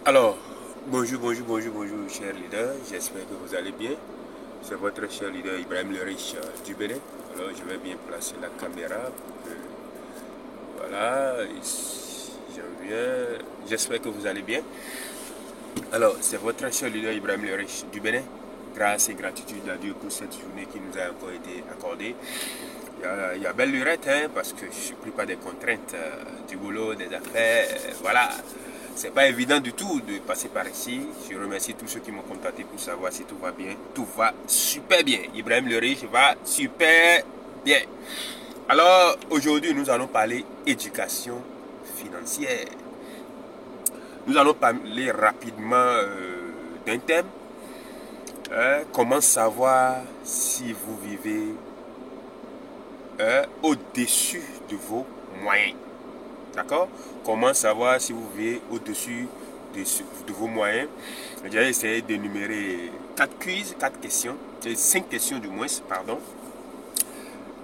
Alors, bonjour, chers leaders. J'espère que vous allez bien. C'est votre cher leader Ibrahim le Riche du Bénin. Alors, je vais bien placer la caméra. Voilà, j'en viens. J'espère que vous allez bien. Alors, c'est votre cher leader Ibrahim le Riche du Bénin. Grâce et gratitude à Dieu pour cette journée qui nous a encore été accordée. Il y a belle lurette, hein, parce que je ne suis pris par des contraintes du boulot, des affaires. Voilà. C'est pas évident du tout de passer par ici. Je remercie tous ceux qui m'ont contacté pour savoir si tout va bien. Tout va super bien. Ibrahim le Riche va super bien. Alors, aujourd'hui, nous allons parler éducation financière. Nous allons parler rapidement d'un thème. Comment savoir si vous vivez au-dessus de vos moyens. D'accord? Comment savoir si vous vivez au-dessus de vos moyens? J'ai essayé d'énumérer 4 quiz, 4 questions, 5 questions du moins, pardon,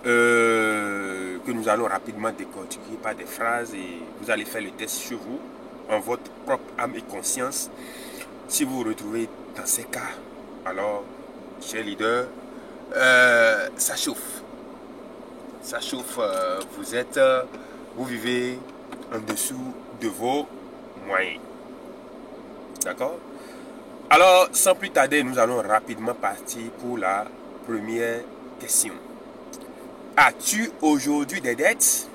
que nous allons rapidement décortiquer par des phrases et vous allez faire le test sur vous, en votre propre âme et conscience. Si vous vous retrouvez dans ces cas, alors, chers leaders, ça chauffe. Ça chauffe, vous vivez en dessous de vos moyens. D'accord? Alors, sans plus tarder, nous allons rapidement partir pour la première question. As-tu aujourd'hui des dettes?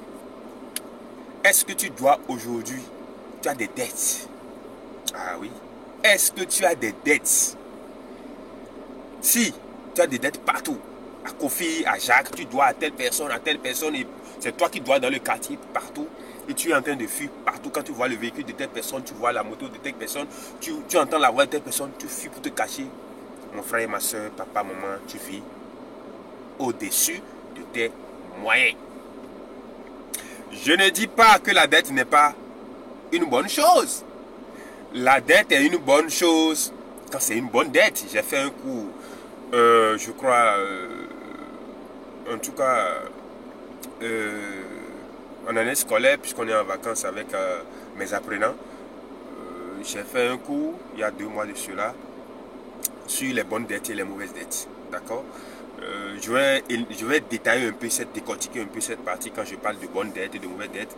Est-ce que tu dois aujourd'hui, tu as des dettes? Ah oui. Est-ce que tu as des dettes? Si, tu as des dettes partout. À Kofi, à Jacques, tu dois à telle personne, et c'est toi qui dois dans le quartier, partout. Et tu es en train de fuir partout. Quand tu vois le véhicule de telle personne, tu vois la moto de telle personne, tu entends la voix de telle personne, tu fuis pour te cacher. Mon frère, ma soeur, papa, maman, tu vis au-dessus de tes moyens. Je ne dis pas que la dette n'est pas une bonne chose. La dette est une bonne chose quand c'est une bonne dette. J'ai fait un cours, je crois, en tout cas, en année scolaire, puisqu'on est en vacances avec mes apprenants. J'ai fait un cours, il y a 2 mois de cela, sur les bonnes dettes et les mauvaises dettes. D'accord? Je vais détailler un peu décortiquer un peu cette partie quand je parle de bonnes dettes et de mauvaises dettes.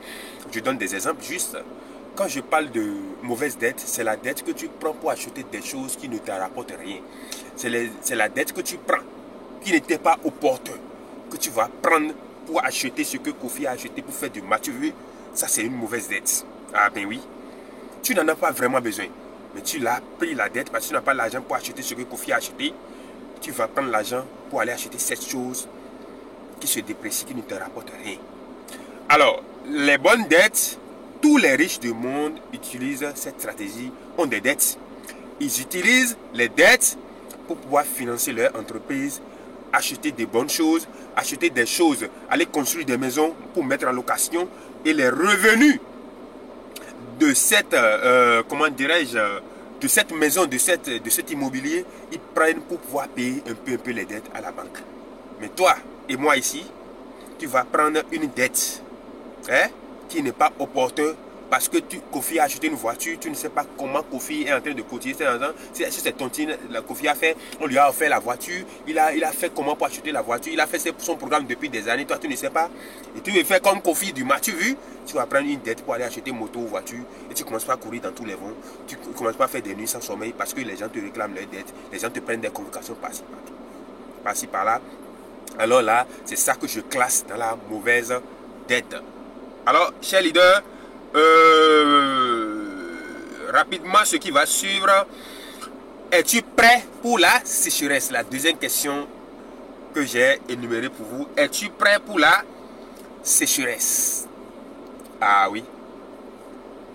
Je donne des exemples juste. Quand je parle de mauvaise dette, c'est la dette que tu prends pour acheter des choses qui ne te rapportent rien. C'est la dette que tu prends qui n'était pas opportun, que tu vas prendre pour acheter ce que Kofi a acheté pour faire du match. Tu veux, ça c'est une mauvaise dette. Ah ben oui, tu n'en as pas vraiment besoin. Mais tu l'as pris la dette parce que tu n'as pas l'argent pour acheter ce que Kofi a acheté. Tu vas prendre l'argent pour aller acheter cette chose qui se déprécie, qui ne te rapporte rien. Alors, les bonnes dettes, tous les riches du monde utilisent cette stratégie, ont des dettes. Ils utilisent les dettes pour pouvoir financer leur entreprise, acheter des bonnes choses, acheter des choses, aller construire des maisons pour mettre en location. Et les revenus de cette, comment dirais-je, de cette maison, de cet immobilier, ils prennent pour pouvoir payer un peu les dettes à la banque. Mais toi et moi ici, tu vas prendre une dette qui n'est pas opportun parce que Kofi a acheté une voiture, tu ne sais pas comment Kofi est en train de cotiser cet argent. Si c'est tontine, Kofi a fait, on lui a offert la voiture, il a fait comment pour acheter la voiture, il a fait son programme depuis des années, toi tu ne sais pas. Et tu veux faire comme Kofi du match, tu vu? Tu vas prendre une dette pour aller acheter moto ou voiture et tu commences pas à courir dans tous les vents, tu commences pas à faire des nuits sans sommeil parce que les gens te réclament leurs dettes, les gens te prennent des convocations par-ci par-là. Alors là, c'est ça que je classe dans la mauvaise dette. Alors, chers leaders, rapidement, ce qui va suivre, es-tu prêt pour la sécheresse? La deuxième question que j'ai énumérée pour vous. Es-tu prêt pour la sécheresse? Ah oui.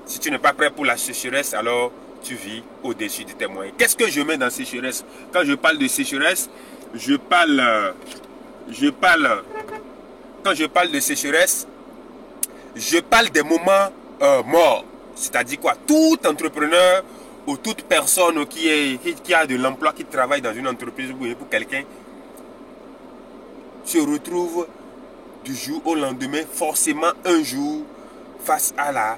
Si tu n'es pas prêt pour la sécheresse, alors tu vis au-dessus de tes moyens. Qu'est-ce que je mets dans sécheresse? Quand je parle de sécheresse, quand je parle de sécheresse, je parle des moments morts. C'est-à-dire quoi? Tout entrepreneur ou toute personne qui a de l'emploi, qui travaille dans une entreprise ou pour quelqu'un, se retrouve du jour au lendemain, forcément un jour, face à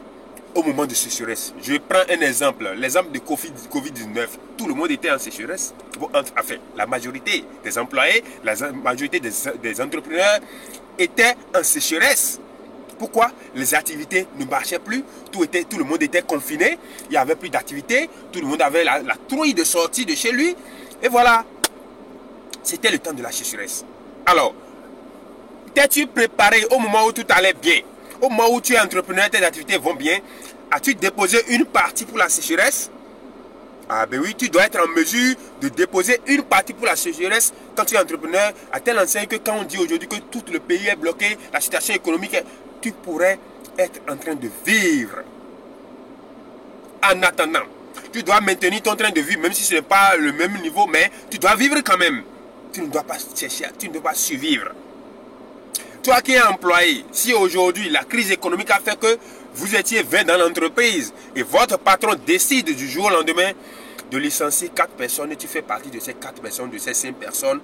au moment de sécheresse. Je prends un exemple, l'exemple de Covid-19. Tout le monde était en sécheresse. Bon, enfin, la majorité des employés, la majorité des entrepreneurs étaient en sécheresse. Pourquoi? Les activités ne marchaient plus, tout le monde était confiné, il n'y avait plus d'activité, tout le monde avait la trouille de sortie de chez lui. Et voilà, c'était le temps de la sécheresse. Alors, t'es-tu préparé au moment où tout allait bien? Au moment où tu es entrepreneur, tes activités vont bien, as-tu déposé une partie pour la sécheresse? Ah ben oui, tu dois être en mesure de déposer une partie pour la sécheresse quand tu es entrepreneur, à telle enseigne que quand on dit aujourd'hui que tout le pays est bloqué, la situation économique, tu pourrais être en train de vivre. En attendant, tu dois maintenir ton train de vie, même si ce n'est pas le même niveau, mais tu dois vivre quand même. Tu ne dois pas chercher, tu ne dois pas survivre. Toi qui es employé, si aujourd'hui la crise économique a fait que vous étiez 20 dans l'entreprise et votre patron décide du jour au lendemain de licencier 4 personnes et tu fais partie de ces 4 personnes, de ces 5 personnes,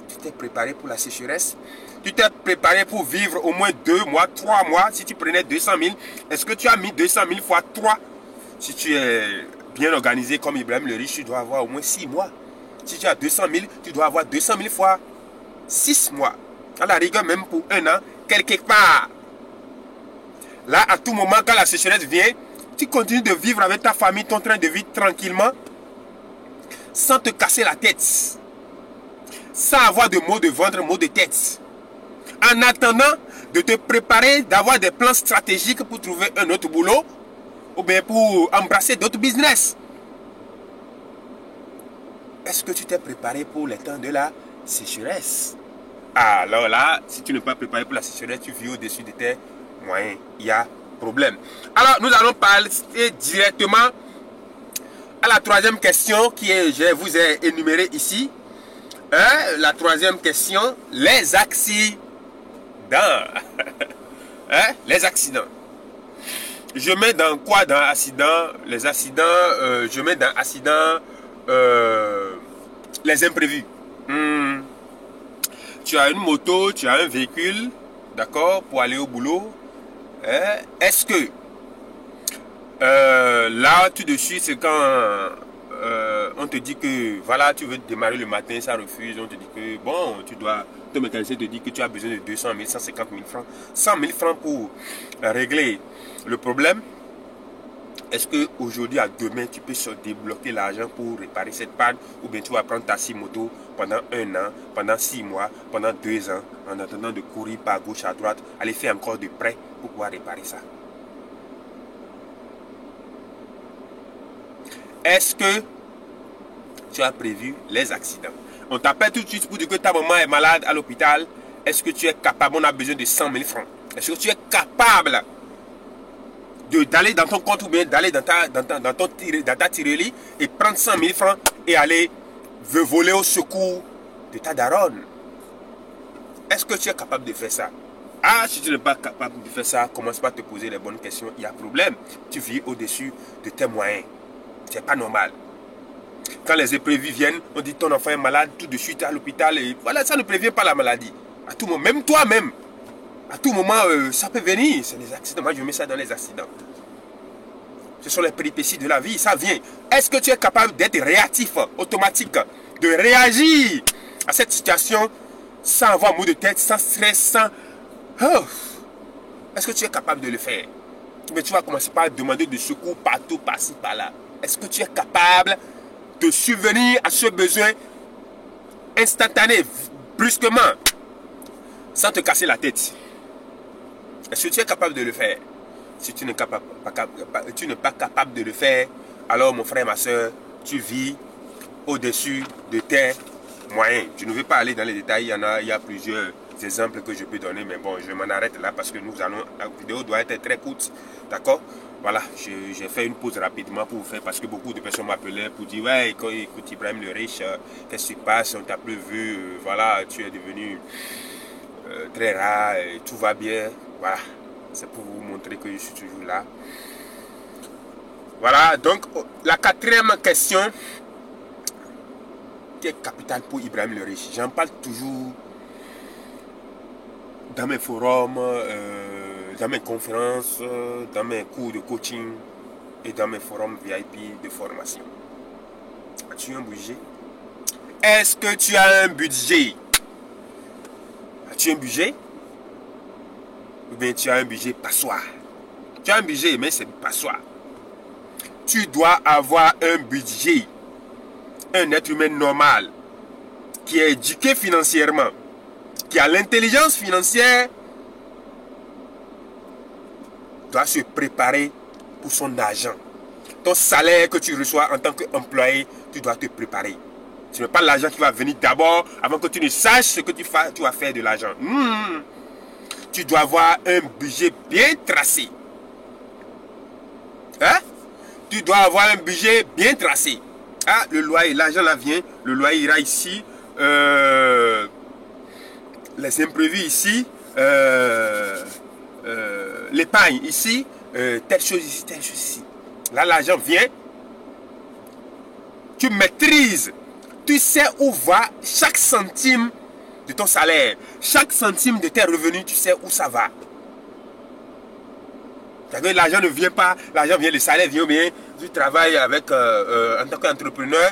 tu t'es préparé pour la sécheresse? Tu t'es préparé pour vivre au moins 2 mois, 3 mois? Si tu prenais 200 000, est-ce que tu as mis 200 000 fois 3? Si tu es bien organisé comme Ibrahim le riche, tu dois avoir au moins 6 mois. Si tu as 200 000, tu dois avoir 200 000 fois 6 mois. À la rigueur, même pour 1 an, quelque part. Là, à tout moment, quand la sécheresse vient, tu continues de vivre avec ta famille, ton train de vie tranquillement, sans te casser la tête, sans avoir de maux de ventre, maux de tête. En attendant de te préparer, d'avoir des plans stratégiques pour trouver un autre boulot, ou bien pour embrasser d'autres business. Est-ce que tu t'es préparé pour les temps de la sécheresse? Alors là, si tu n'es pas préparé pour la sécheresse, tu vis au-dessus de tes moyens. Il y a problème. Alors, nous allons parler directement à la troisième question qui est, je vous ai énuméré ici. La troisième question, les accidents. Les accidents. Je mets dans quoi dans accident? Les accidents, je mets dans accident les imprévus. Tu as une moto, tu as un véhicule, d'accord, pour aller au boulot. Est-ce que là, tout de suite, c'est quand on te dit que, voilà, tu veux démarrer le matin, ça refuse. On te dit que, bon, tu dois, ton mécanicien te dit que tu as besoin de 200 000, 150 000 francs. 100 000 francs pour régler le problème. Est-ce qu'aujourd'hui, à demain, tu peux se débloquer l'argent pour réparer cette panne? Ou bien tu vas prendre ta moto pendant 1 an, pendant 6 mois, pendant 2 ans, en attendant de courir par gauche à droite, aller faire encore de prêts pour pouvoir réparer ça? Est-ce que tu as prévu les accidents? On t'appelle tout de suite pour dire que ta maman est malade à l'hôpital. Est-ce que tu es capable? On a besoin de 100 000 francs. Est-ce que tu es capable d'aller dans ton compte ou bien d'aller dans ta tirelire et prendre 100 000 francs et aller voler au secours de ta daronne? Est-ce que tu es capable de faire ça? Ah, si tu n'es pas capable de faire ça, commence pas à te poser les bonnes questions. Il y a problème. Tu vis au-dessus de tes moyens. C'est pas normal. Quand les imprévus viennent, on dit ton enfant est malade, tout de suite à l'hôpital. Et voilà, ça ne prévient pas la maladie. À tout moment, même toi-même, à tout moment, ça peut venir. C'est les accidents. Moi, je mets ça dans les accidents. Ce sont les péripéties de la vie. Ça vient. Est-ce que tu es capable d'être réactif, automatique, de réagir à cette situation sans avoir maux de tête, sans stress, sans... Oh. Est-ce que tu es capable de le faire? Mais tu vas commencer par demander de secours partout, par-ci, par-là. Est-ce que tu es capable de subvenir à ce besoin instantané, brusquement, sans te casser la tête? Est-ce que tu es capable de le faire? Si tu n'es pas capable de le faire, alors mon frère, ma soeur, tu vis au-dessus de tes moyens. Je ne vais pas aller dans les détails, il y a plusieurs exemples que je peux donner, mais bon, je m'en arrête là parce que la vidéo doit être très courte, d'accord? Voilà, j'ai fait une pause rapidement pour vous faire parce que beaucoup de personnes m'appelaient pour dire ouais, écoute Ibrahim le riche, qu'est-ce qui se passe, on t'a plus vu, voilà, tu es devenu très rare, tout va bien, voilà, c'est pour vous montrer que je suis toujours là. Voilà, donc la quatrième question qui est capitale pour Ibrahim le riche, j'en parle toujours dans mes forums, dans mes conférences, dans mes cours de coaching et dans mes forums VIP de formation. As-tu un budget? Est-ce que tu as un budget? As-tu un budget? Ou bien tu as un budget passoire? Tu as un budget, mais c'est passoire. Tu dois avoir un budget. Un être humain normal qui est éduqué financièrement, qui a l'intelligence financière, doit se préparer pour son argent. Ton salaire que tu reçois en tant qu'employé, tu dois te préparer. Ce n'est pas l'argent qui va venir d'abord avant que tu ne saches ce que tu vas faire de l'argent. Tu dois avoir un budget bien tracé. Hein? Tu dois avoir un budget bien tracé. Ah, le loyer, l'argent là vient, le loyer ira ici, les imprévus ici, l'épargne ici, telle chose ici, telle chose ici. Là, l'argent vient. Tu maîtrises. Tu sais où va chaque centime de ton salaire. Chaque centime de tes revenus, tu sais où ça va. L'argent ne vient pas, l'argent vient, le salaire vient bien. Tu travailles avec, en tant qu'entrepreneur,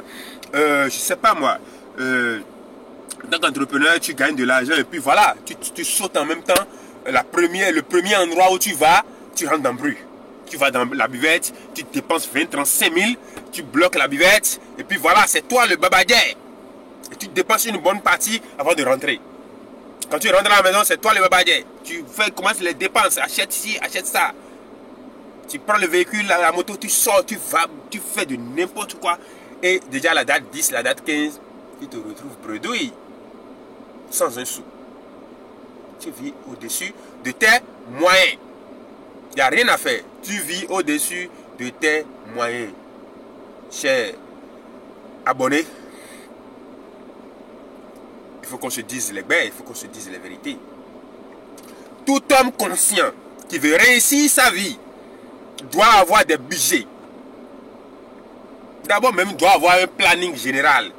je ne sais pas moi, en tant qu'entrepreneur, tu gagnes de l'argent et puis voilà, tu sautes en même temps. Le premier endroit où tu vas, tu rentres dans le bruit. Tu vas dans la buvette, tu dépenses 20, 35 000, tu bloques la buvette, et puis voilà, c'est toi le babadier. Et tu dépenses une bonne partie avant de rentrer. Quand tu rentres à la maison, c'est toi le babadier. Tu commences les dépenses, achète ci, achète ça. Tu prends le véhicule, la moto, tu sors, tu vas, tu fais de n'importe quoi. Et déjà la date 10, la date 15, tu te retrouves bredouille, sans un sou. Tu vis au-dessus de tes moyens. Il n'y a rien à faire. Tu vis au-dessus de tes moyens. Cher abonné, il faut qu'on se dise les bêtes, il faut qu'on se dise les vérités. Tout homme conscient qui veut réussir sa vie doit avoir des budgets. D'abord même doit avoir un planning général.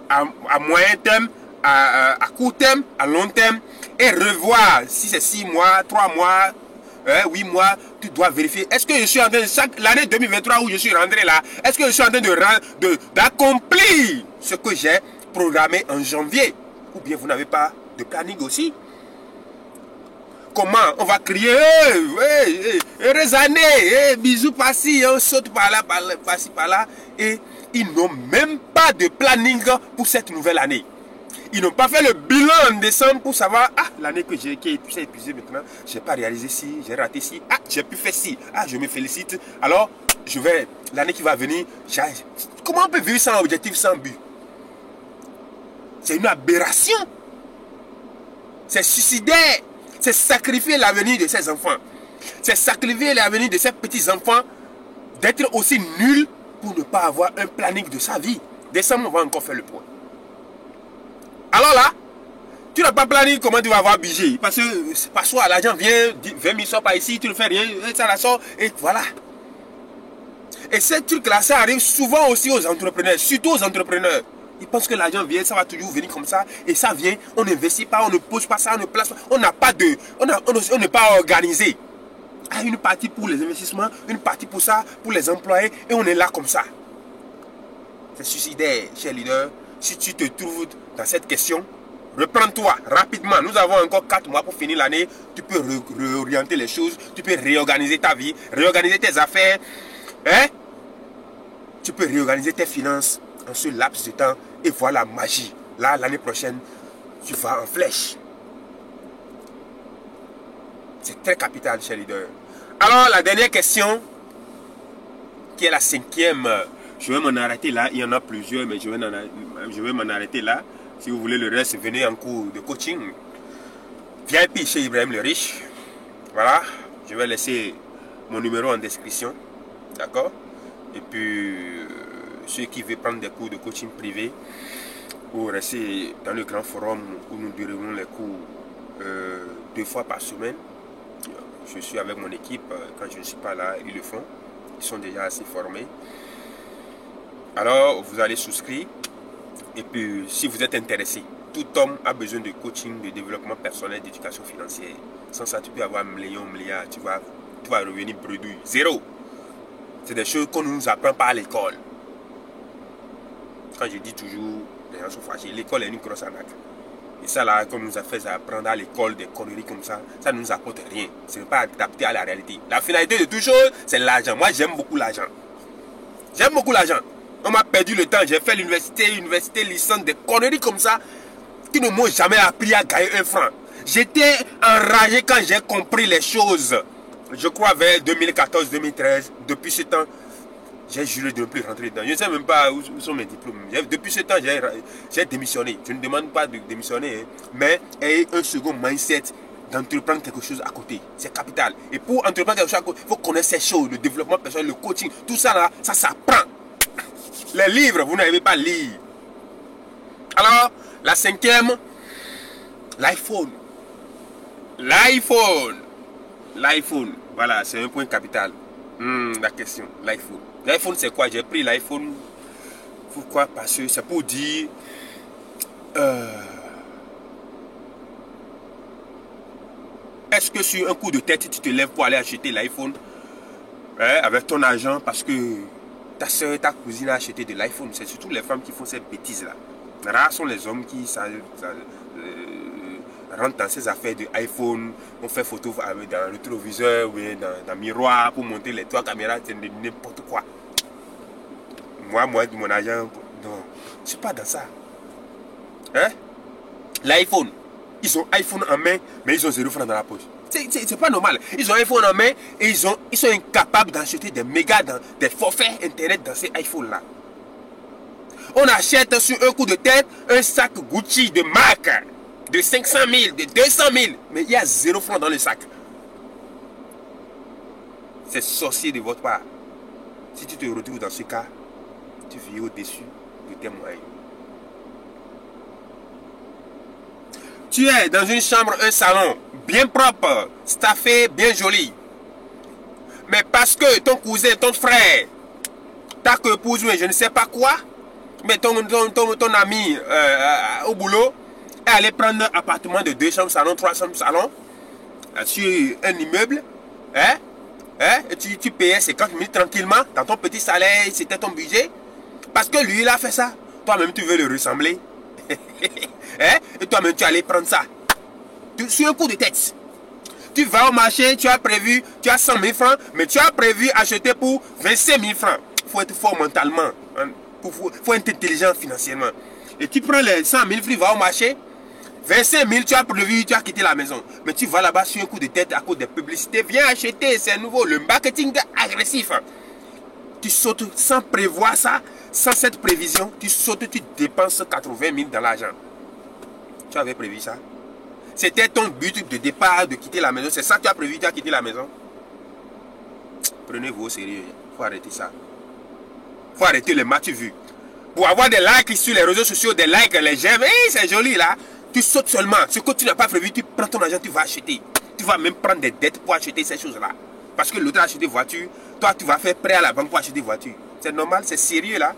À moyen terme, à court terme, à long terme. Et revoir si c'est 6 mois, 3 mois, 8 mois, tu dois vérifier. Est-ce que je suis en train de, l'année 2023 où je suis rentré là, est-ce que je suis en train d'accomplir ce que j'ai programmé en janvier? Ou bien vous n'avez pas de planning aussi? Comment on va crier, heureuse année, bisous par-ci, on saute par là, par-ci, par-là. Et ils n'ont même pas de planning pour cette nouvelle année. Ils n'ont pas fait le bilan en décembre pour savoir, ah, l'année qui est épuisée maintenant, je n'ai pas réalisé ci, j'ai raté ci, ah, j'ai pu faire ci, ah, je me félicite. Alors, l'année qui va venir, comment on peut vivre sans objectif, sans but? C'est une aberration. C'est suicidaire. C'est sacrifier l'avenir de ses enfants. C'est sacrifier l'avenir de ses petits-enfants d'être aussi nuls pour ne pas avoir un planning de sa vie. Décembre, on va encore faire le point. Alors là, tu n'as pas planning comment tu vas avoir budget. Parce que parfois l'argent vient, 20 000 sort par ici, tu ne fais rien, ça la sort, et voilà. Et ces trucs-là, ça arrive souvent aussi aux entrepreneurs, surtout aux entrepreneurs. Ils pensent que l'argent vient, ça va toujours venir comme ça, et ça vient, on n'investit pas, on ne pose pas ça, on ne place pas, on n'a pas de, on n'est pas organisé. Ah, une partie pour les investissements, une partie pour ça, pour les employés, et on est là comme ça. C'est suicidaire, cher leader. Si tu te trouves dans cette question, reprends-toi rapidement. Nous avons encore 4 mois pour finir l'année. Tu peux réorienter les choses. Tu peux réorganiser ta vie, réorganiser tes affaires. Hein? Tu peux réorganiser tes finances en ce laps de temps. Et voilà, magie. Là, l'année prochaine, tu vas en flèche. C'est très capital, cher leader. Alors, la dernière question, qui est la 5e. Je vais m'en arrêter là. Il y en a plusieurs, mais je vais m'en arrêter là. Si vous voulez le reste, venez en cours de coaching. VIP chez Ibrahim le Riche. Voilà. Je vais laisser mon numéro en description. D'accord? Et puis, ceux qui veulent prendre des cours de coaching privé ou rester dans le grand forum où nous déroulons les cours 2 fois par semaine. Je suis avec mon équipe. Quand je ne suis pas là, ils le font. Ils sont déjà assez formés. Alors, vous allez souscrire. Et puis, si vous êtes intéressé Tout homme a besoin de coaching, de développement personnel, d'éducation financière. Sans ça, tu peux avoir millions, milliards, tu vas revenir bredouille. Zéro. C'est des choses qu'on ne nous apprend pas à l'école. Quand je dis toujours, les gens sont fâchés, l'école est une grosse arnaque. Et ça là, qu'on nous a fait apprendre à l'école des conneries comme ça ne nous apporte rien. Ce n'est pas adapté à la réalité. La finalité de toute chose, c'est l'argent. Moi, j'aime beaucoup l'argent. J'aime beaucoup l'argent. On m'a perdu le temps. J'ai fait l'université, licence, des conneries comme ça qui ne m'ont jamais appris à gagner un franc. J'étais enragé quand j'ai compris les choses. Je crois vers 2014-2013. Depuis ce temps, j'ai juré de ne plus rentrer dedans. Je ne sais même pas où sont mes diplômes. Depuis ce temps, j'ai démissionné. Je ne demande pas de démissionner, mais ayez un second mindset d'entreprendre quelque chose à côté. C'est capital. Et pour entreprendre quelque chose à côté, il faut connaître ces choses, le développement personnel, le coaching, tout ça là, ça s'apprend. Les livres, vous n'arrivez pas à lire. Alors, la cinquième, l'iPhone. L'iPhone. Voilà, c'est un point capital. La question, l'iPhone. L'iPhone, c'est quoi? J'ai pris l'iPhone. Pourquoi? Parce que c'est pour dire... Est-ce que sur un coup de tête, tu te lèves pour aller acheter l'iPhone avec ton argent parce que ta soeur, ta cousine a acheté de l'iPhone? C'est surtout les femmes qui font ces bêtises-là. Rares sont les hommes qui rentrent dans ces affaires de iPhone. On fait photo dans le rétroviseur ou dans le miroir pour monter les trois caméras. C'est n'importe quoi. Moi, mon argent, non. Je ne suis pas dans ça. L'iPhone. Ils ont iPhone en main, mais ils ont 0 francs dans la poche. C'est pas normal. Ils ont iPhone en main et ils sont incapables d'acheter des des forfaits internet dans ces iPhones-là. On achète sur un coup de tête un sac Gucci de marque de 500 000, de 200 000, mais il y a 0 francs dans le sac. C'est sorcier de votre part. Si tu te retrouves dans ce cas, tu vis au-dessus de tes moyens. Tu es dans une chambre, un salon, bien propre, staffé, bien joli. Mais parce que ton cousin, ton frère, ta épouse, je ne sais pas quoi, mais ton ami au boulot est allé prendre un appartement de 2 chambres, salon, 3 chambres, salon, sur un immeuble, et tu payais 50 000 tranquillement, dans ton petit salaire, c'était ton budget, parce que lui, il a fait ça. Toi-même, tu veux le ressembler. Et toi-même tu allais prendre ça sur un coup de tête. Tu vas au marché, tu as 100 000 francs, mais tu as prévu acheter pour 25 000 francs. Il faut être fort mentalement, il faut être intelligent financièrement. Et tu prends les 100 000 francs, tu vas au marché, 25 000 tu as prévu, tu as quitté la maison, mais tu vas là-bas sur un coup de tête à cause des publicités. Viens acheter, c'est nouveau, le marketing agressif. Tu sautes sans prévoir ça, sans cette prévision, tu sautes, tu dépenses 80 000 dans l'argent. Tu avais prévu ça? C'était ton but de départ de quitter la maison. C'est ça que tu as prévu, tu as quitté la maison? Prenez-vous au sérieux. Il faut arrêter ça. Il faut arrêter le match vu. Pour avoir des likes sur les réseaux sociaux, des likes, les j'aime, c'est joli là. Tu sautes seulement. Ce que tu n'as pas prévu, tu prends ton argent, tu vas acheter. Tu vas même prendre des dettes pour acheter ces choses-là. Parce que l'autre a acheté des voitures. Toi, tu vas faire prêt à la banque pour acheter des voitures. C'est normal, c'est sérieux là.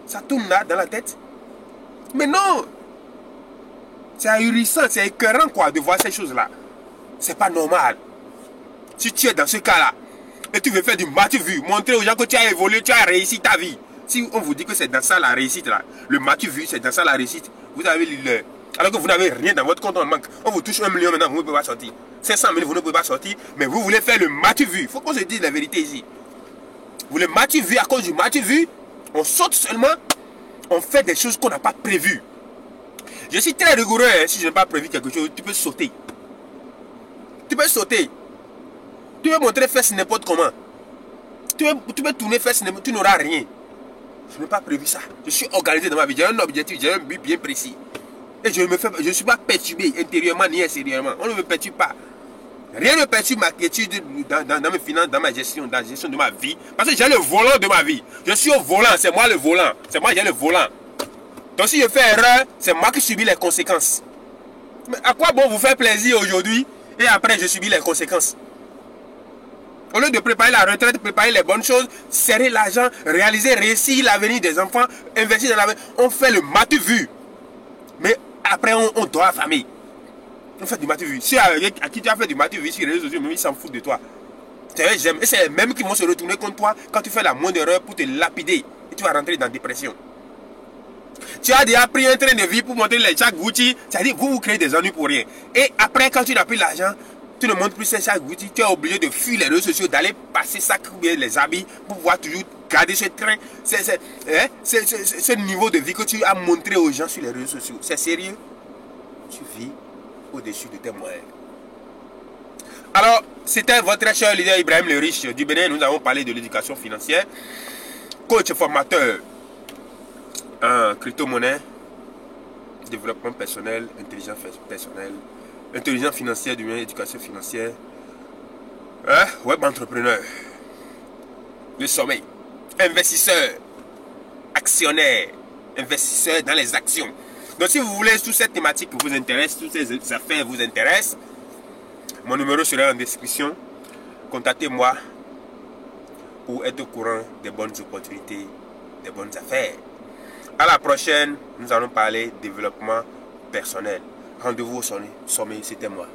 Ça tourne là dans la tête. Mais non! C'est ahurissant, c'est écœurant quoi de voir ces choses-là. C'est pas normal. Si tu es dans ce cas-là, et tu veux faire du match-vu, montrer aux gens que tu as évolué, tu as réussi ta vie. Si on vous dit que c'est dans ça la réussite là, le match-vu, c'est dans ça la réussite, vous avez l'heure. Alors que vous n'avez rien dans votre compte en banque. On vous touche 1 million maintenant, vous ne pouvez pas sortir. 500 000, vous ne pouvez pas sortir, mais vous voulez faire le match-vu. Il faut qu'on se dise la vérité ici. Vous le match-vu, à cause du match-vu, on saute seulement, on fait des choses qu'on n'a pas prévues. Je suis très rigoureux, hein. Si je n'ai pas prévu quelque chose, tu peux sauter. Tu peux sauter. Tu peux montrer fesses n'importe comment. Tu peux tourner fesses n'importe, tu n'auras rien. Je n'ai pas prévu ça. Je suis organisé dans ma vie. J'ai un objectif, j'ai un but bien précis. Et je ne suis pas perturbé intérieurement ni extérieurement. On ne me perturbe pas. Rien ne perturbe ma quiétude dans mes finances, dans ma gestion, dans la gestion de ma vie. Parce que j'ai le volant de ma vie. Je suis au volant, c'est moi le volant. C'est moi qui ai le volant. Donc si je fais erreur, c'est moi qui subis les conséquences. Mais à quoi bon vous faire plaisir aujourd'hui et après je subis les conséquences? Au lieu de préparer la retraite, préparer les bonnes choses, serrer l'argent, réaliser, réussir l'avenir des enfants, investir dans l'avenir, on fait le matu vu. Mais Après, on doit affamer. On fait du matu-vu. Si à qui tu as fait du matu-vu sur les réseaux sociaux, même ils s'en foutent de toi. J'aime. Et c'est les mêmes qui vont se retourner contre toi quand tu fais la moindre erreur pour te lapider. Et tu vas rentrer dans la dépression. Tu as déjà pris un train de vie pour montrer les sacs Gucci. C'est-à-dire vous créez des ennuis pour rien. Et après, quand tu n'as plus l'argent, tu ne montres plus ces sacs Gucci. Tu es obligé de fuir les réseaux sociaux, d'aller passer ça ou bien les habits pour pouvoir toujours garder ce train. Ce niveau de vie que tu as montré aux gens sur les réseaux sociaux. C'est sérieux? Tu vis au-dessus de tes moyens. Alors, c'était votre cher leader Ibrahim le Riche du Bénin. Nous avons parlé de l'éducation financière. Coach formateur en crypto-monnaie, développement personnel, intelligence personnelle, intelligence financière, du bien, éducation financière, web entrepreneur, le sommet, investisseur, actionnaire, investisseur dans les actions. Donc si vous voulez, toute cette thématique vous intéresse, toutes ces affaires vous intéressent, mon numéro sera en description. Contactez-moi pour être au courant des bonnes opportunités, des bonnes affaires. À la prochaine, nous allons parler développement personnel. Rendez-vous au sommet, c'était moi.